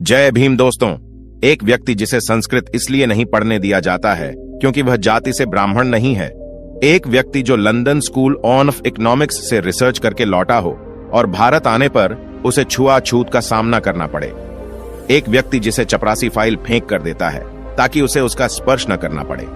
जय भीम दोस्तों। एक व्यक्ति जिसे संस्कृत इसलिए नहीं पढ़ने दिया जाता है क्योंकि वह जाति से ब्राह्मण नहीं है। एक व्यक्ति जो लंदन स्कूल ऑफ इकोनॉमिक्स से रिसर्च करके लौटा हो और भारत आने पर उसे छुआछूत का सामना करना पड़े। एक व्यक्ति जिसे चपरासी फाइल फेंक कर देता है ताकि उसे उसका स्पर्श न करना पड़े।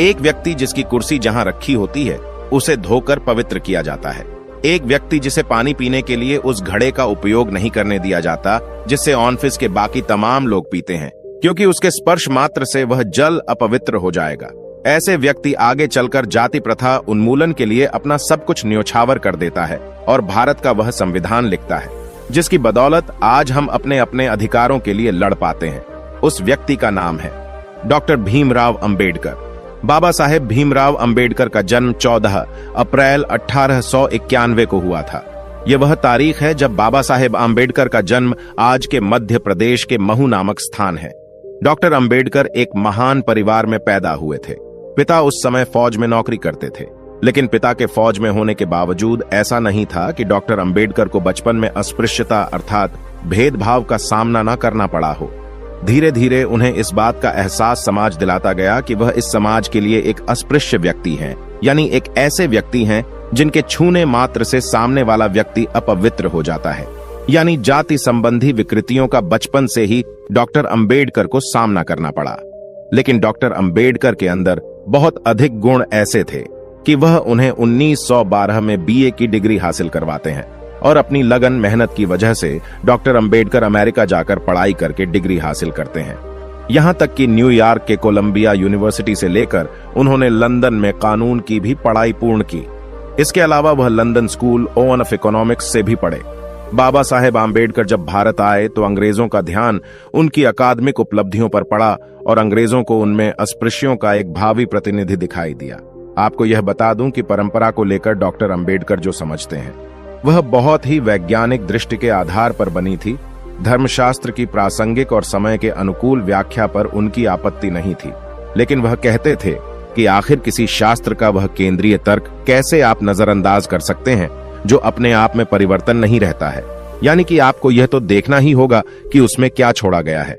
एक व्यक्ति जिसकी कुर्सी जहां रखी होती है उसे धोकर पवित्र किया जाता है। एक व्यक्ति जिसे पानी पीने के लिए उस घड़े का उपयोग नहीं करने दिया जाता जिससे ऑफिस के बाकी तमाम लोग पीते हैं, क्योंकि उसके स्पर्श मात्र से वह जल अपवित्र हो जाएगा। ऐसे व्यक्ति आगे चलकर जाति प्रथा उन्मूलन के लिए अपना सब कुछ न्योछावर कर देता है और भारत का वह संविधान लिखता है जिसकी बदौलत आज हम अपने अपने अधिकारों के लिए लड़ पाते हैं। उस व्यक्ति का नाम है डॉक्टर भीमराव अंबेडकर। बाबा साहेब भीमराव अंबेडकर का जन्म 14 अप्रैल 1891 को हुआ था। यह वह तारीख है जब बाबा साहेब अंबेडकर का जन्म आज के मध्य प्रदेश के महू नामक स्थान है। डॉक्टर अंबेडकर एक महान परिवार में पैदा हुए थे। पिता उस समय फौज में नौकरी करते थे, लेकिन पिता के फौज में होने के बावजूद ऐसा नहीं था कि डॉक्टर अंबेडकर को बचपन में अस्पृश्यता अर्थात भेदभाव का सामना न करना पड़ा हो। धीरे धीरे उन्हें इस बात का एहसास समाज दिलाता गया कि वह इस समाज के लिए एक अस्पृश्य व्यक्ति हैं, यानी एक ऐसे व्यक्ति हैं जिनके छूने मात्र से सामने वाला व्यक्ति अपवित्र हो जाता है। यानी जाति संबंधी विकृतियों का बचपन से ही डॉक्टर अंबेडकर को सामना करना पड़ा। लेकिन डॉक्टर अंबेडकर के अंदर बहुत अधिक गुण ऐसे थे कि वह उन्हें 1912 में बीए की डिग्री हासिल करवाते हैं और अपनी लगन मेहनत की वजह से डॉक्टर अंबेडकर अमेरिका जाकर पढ़ाई करके डिग्री हासिल करते हैं। यहां तक कि न्यूयॉर्क के कोलंबिया यूनिवर्सिटी से लेकर उन्होंने लंदन में कानून की भी पढ़ाई पूर्ण की। इसके अलावा वह लंदन स्कूल ऑफ इकोनॉमिक्स से भी पढ़े। बाबा साहेब आम्बेडकर जब भारत आए तो अंग्रेजों का ध्यान उनकी अकादमिक उपलब्धियों पर पड़ा और अंग्रेजों को उनमें अस्पृश्यों का एक भावी प्रतिनिधि दिखाई दिया। आपको यह बता दूं कि परंपरा को लेकर डॉक्टर अंबेडकर जो समझते हैं वह बहुत ही वैज्ञानिक दृष्टि के आधार पर बनी थी। धर्मशास्त्र की प्रासंगिक और समय के अनुकूल व्याख्या पर उनकी आपत्ति नहीं थी, लेकिन वह कहते थे कि आखिर किसी शास्त्र का वह केंद्रीय तर्क कैसे आप नजरअंदाज कर सकते हैं जो अपने आप में परिवर्तन नहीं रहता है। यानी कि आपको यह तो देखना ही होगा कि उसमें क्या छोड़ा गया है,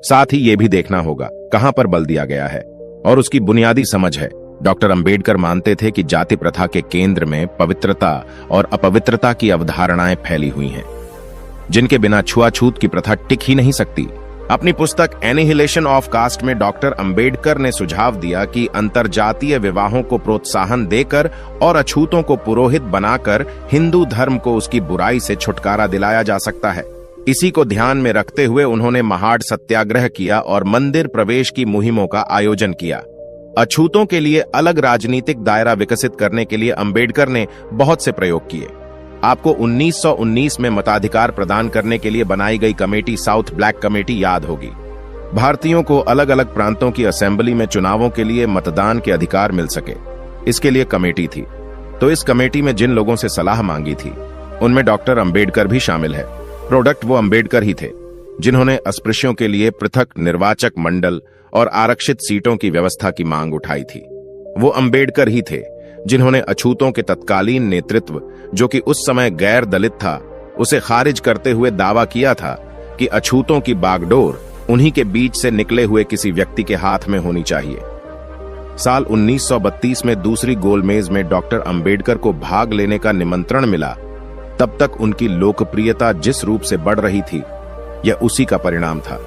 साथ ही यह भी देखना होगा कहां पर बल दिया गया है और उसकी बुनियादी समझ है। डॉक्टर अंबेडकर मानते थे कि जाति प्रथा के केंद्र में पवित्रता और अपवित्रता की अवधारणाएं फैली हुई हैं, जिनके बिना छुआछूत की प्रथा टिक ही नहीं सकती। अपनी पुस्तक एनिहिलेशन ऑफ कास्ट में डॉक्टर अंबेडकर ने सुझाव दिया कि अंतरजातीय विवाहों को प्रोत्साहन देकर और अछूतों को पुरोहित बनाकर हिंदू धर्म को उसकी बुराई से छुटकारा दिलाया जा सकता है। इसी को ध्यान में रखते हुए उन्होंने महाड़ सत्याग्रह किया और मंदिर प्रवेश की मुहिमों का आयोजन किया। अछूतों के लिए अलग राजनीतिक दायरा विकसित करने के लिए अंबेडकर ने बहुत से प्रयोग किए। आपको 1919 में मताधिकार प्रदान करने के लिए बनाई गई कमेटी साउथ ब्लैक कमेटी याद होगी। भारतीयों को अलग अलग प्रांतों की असेंबली में चुनावों के लिए मतदान के अधिकार मिल सके, इसके लिए कमेटी थी। तो इस कमेटी में जिन लोगों से सलाह मांगी थी उनमें डॉक्टर अंबेडकर भी शामिल है। प्रोडक्ट वो अंबेडकर ही थे जिन्होंने अस्पृश्यों के लिए पृथक निर्वाचक मंडल और आरक्षित सीटों की व्यवस्था की मांग उठाई थी। वो अंबेडकर ही थे जिन्होंने अछूतों के तत्कालीन नेतृत्व, जो कि उस समय गैर दलित था, उसे खारिज करते हुए दावा किया था कि अछूतों की बागडोर उन्हीं के बीच से निकले हुए किसी व्यक्ति के हाथ में होनी चाहिए। साल 1932 में दूसरी गोलमेज में डॉक्टर अंबेडकर को भाग लेने का निमंत्रण मिला। तब तक उनकी लोकप्रियता जिस रूप से बढ़ रही थी यह उसी का परिणाम था।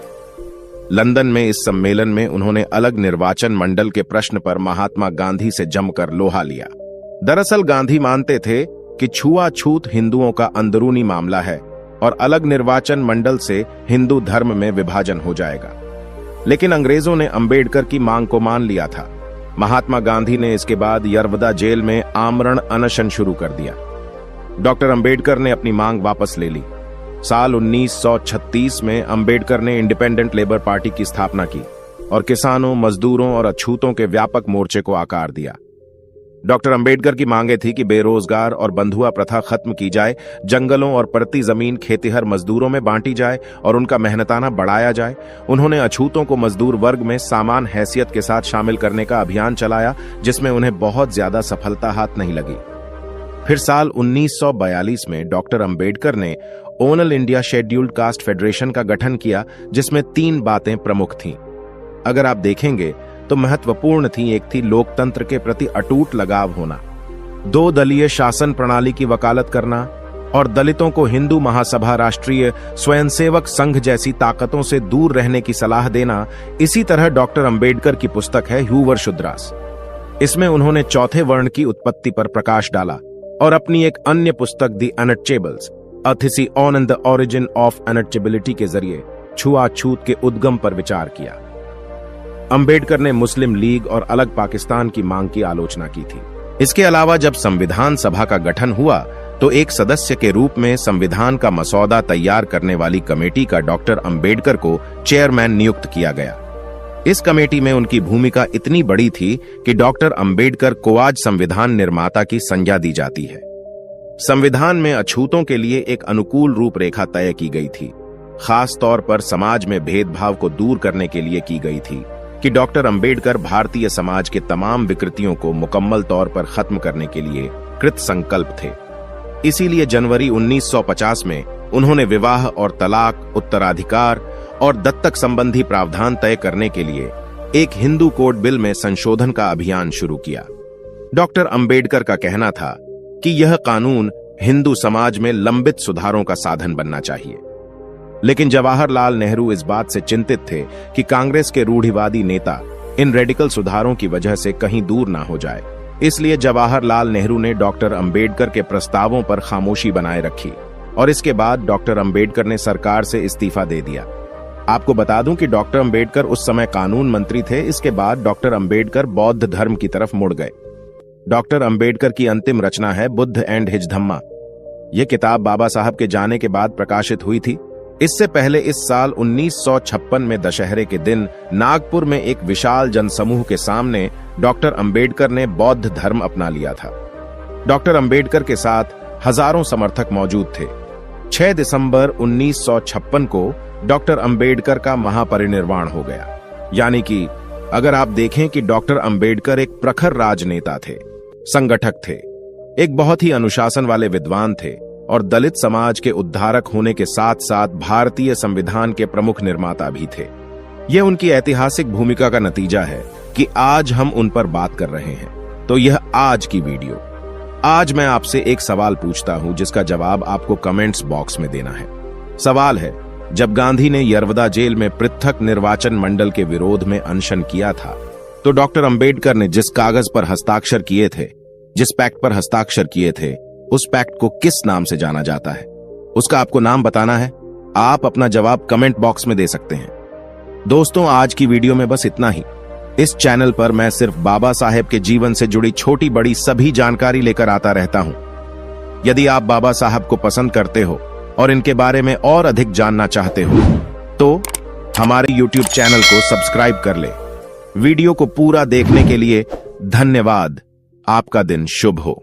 लंदन में इस सम्मेलन में उन्होंने अलग निर्वाचन मंडल के प्रश्न पर महात्मा गांधी से जमकर लोहा लिया। दरअसल गांधी मानते थे कि छुआछूत हिंदुओं का अंदरूनी मामला है और अलग निर्वाचन मंडल से हिंदू धर्म में विभाजन हो जाएगा। लेकिन अंग्रेजों ने अंबेडकर की मांग को मान लिया था। महात्मा गांधी ने इसके बाद यरवदा जेल में आमरण अनशन शुरू कर दिया। डॉक्टर अंबेडकर ने अपनी मांग वापस ले ली। साल 1936 में अंबेडकर ने इंडिपेंडेंट लेबर पार्टी की स्थापना की और किसानों, मजदूरों और अछूतों के व्यापक मोर्चे को आकार दिया। डॉक्टर अंबेडकर की मांगे थी कि बेरोजगार और बंधुआ प्रथा खत्म की जाए, जंगलों और पड़ती जमीन खेतिहर मजदूरों में बांटी जाए और उनका मेहनताना बढ़ाया जाए। उन्होंने अछूतों को मजदूर वर्ग में समान हैसियत के साथ शामिल करने का अभियान चलाया, जिसमें उन्हें बहुत ज्यादा सफलता हाथ नहीं लगी। फिर साल 1942 में डॉक्टर अंबेडकर ने all India scheduled caste federation का गठन किया, जिसमें 3 बातें प्रमुख थीं। अगर आप देखेंगे तो महत्वपूर्ण थी। एक थी लोकतंत्र के प्रति अटूट लगाव होना, 2 दलीय शासन प्रणाली की वकालत करना और दलितों को हिंदू महासभा, राष्ट्रीय स्वयंसेवक संघ जैसी ताकतों से दूर रहने की सलाह देना। इसी तरह डॉक्टर अंबेडकर की पुस्तक है ह्यूवर शुद्रास। इसमें उन्होंने चौथे वर्ण की उत्पत्ति पर प्रकाश डाला और अपनी एक अन्य पुस्तक the untouchables, a thesis on the origin of untouchability के जरिए छुआछूत के उद्गम पर विचार किया। अंबेडकर ने मुस्लिम लीग और अलग पाकिस्तान की मांग की आलोचना की थी। इसके अलावा जब संविधान सभा का गठन हुआ तो एक सदस्य के रूप में संविधान का मसौदा तैयार करने वाली कमेटी का डॉक्टर अंबेडकर को चेयरमैन नियुक्त किया गया। इस कमेटी में उनकी भूमिका इतनी बड़ी थी कि डॉक्टर अंबेडकर को आज संविधान निर्माता की संज्ञा दी जाती है। संविधान में अछूतों के लिए एक अनुकूल रूपरेखा तय की गई थी, खास तौर पर समाज में भेदभाव को दूर करने के लिए की गई थी कि डॉक्टर अंबेडकर भारतीय समाज के तमाम विकृतियों को मुकम्मल तौर पर खत्म करने के लिए कृत संकल्प थे। इसीलिए जनवरी 1950 में उन्होंने विवाह और तलाक, उत्तराधिकार और दत्तक संबंधी प्रावधान तय करने के लिए एक हिंदू कोड बिल में संशोधन का अभियान शुरू किया। डॉक्टर अंबेडकर का कहना था कि यह कानून हिंदू समाज में लंबित सुधारों का साधन बनना चाहिए। लेकिन जवाहरलाल नेहरू इस बात से चिंतित थे कि कांग्रेस के रूढ़िवादी नेता इन रेडिकल सुधारों की वजह से कहीं दूर ना हो जाए। इसलिए जवाहरलाल नेहरू ने डॉक्टर अंबेडकर के प्रस्तावों पर खामोशी बनाए रखी और इसके बाद डॉक्टर अंबेडकर ने सरकार से इस्तीफा दे दिया। आपको बता दूं कि डॉक्टर अंबेडकर उस समय कानून मंत्री थे। इसके बाद डॉक्टर अंबेडकर बौद्ध धर्म की तरफ मुड़ गए। डॉक्टर अंबेडकर की अंतिम रचना है बुद्ध एंड हिज धम्मा। यह किताब बाबा साहब के जाने के बाद प्रकाशित हुई थी। इससे पहले इस साल 1956 में दशहरे के दिन नागपुर में एक विशाल जनसमूह के सामने डॉक्टर अंबेडकर ने बौद्ध धर्म अपना लिया था। डॉक्टर अंबेडकर के साथ हजारों समर्थक मौजूद थे। 6 दिसंबर 1956 को डॉक्टर अंबेडकर का महापरिनिर्वाण हो गया। यानी कि अगर आप देखें कि डॉक्टर अंबेडकर एक प्रखर राजनेता थे, संगठक थे, एक बहुत ही अनुशासन वाले विद्वान थे और दलित समाज के उद्धारक होने के साथ साथ भारतीय संविधान के प्रमुख निर्माता भी थे। यह उनकी ऐतिहासिक भूमिका का नतीजा है कि आज हम उन पर बात कर रहे हैं। तो यह आज की वीडियो। आज मैं आपसे एक सवाल पूछता हूं जिसका जवाब आपको कमेंट्स बॉक्स में देना है। सवाल है, जब गांधी ने यरवदा जेल में पृथक निर्वाचन मंडल के विरोध में अनशन किया था तो डॉक्टर अंबेडकर ने जिस कागज पर हस्ताक्षर किए थे, जिस पैक्ट पर हस्ताक्षर किए थे, उस पैक्ट को किस नाम से जाना जाता है? उसका आपको नाम बताना है। आप अपना जवाब कमेंट बॉक्स में दे सकते हैं। दोस्तों, आज की वीडियो में बस इतना ही। इस चैनल पर मैं सिर्फ बाबा साहेब के जीवन से जुड़ी छोटी बड़ी सभी जानकारी लेकर आता रहता हूं। यदि आप बाबा साहब को पसंद करते हो और इनके बारे में और अधिक जानना चाहते हो तो हमारे YouTube चैनल को सब्सक्राइब कर ले। वीडियो को पूरा देखने के लिए धन्यवाद। आपका दिन शुभ हो।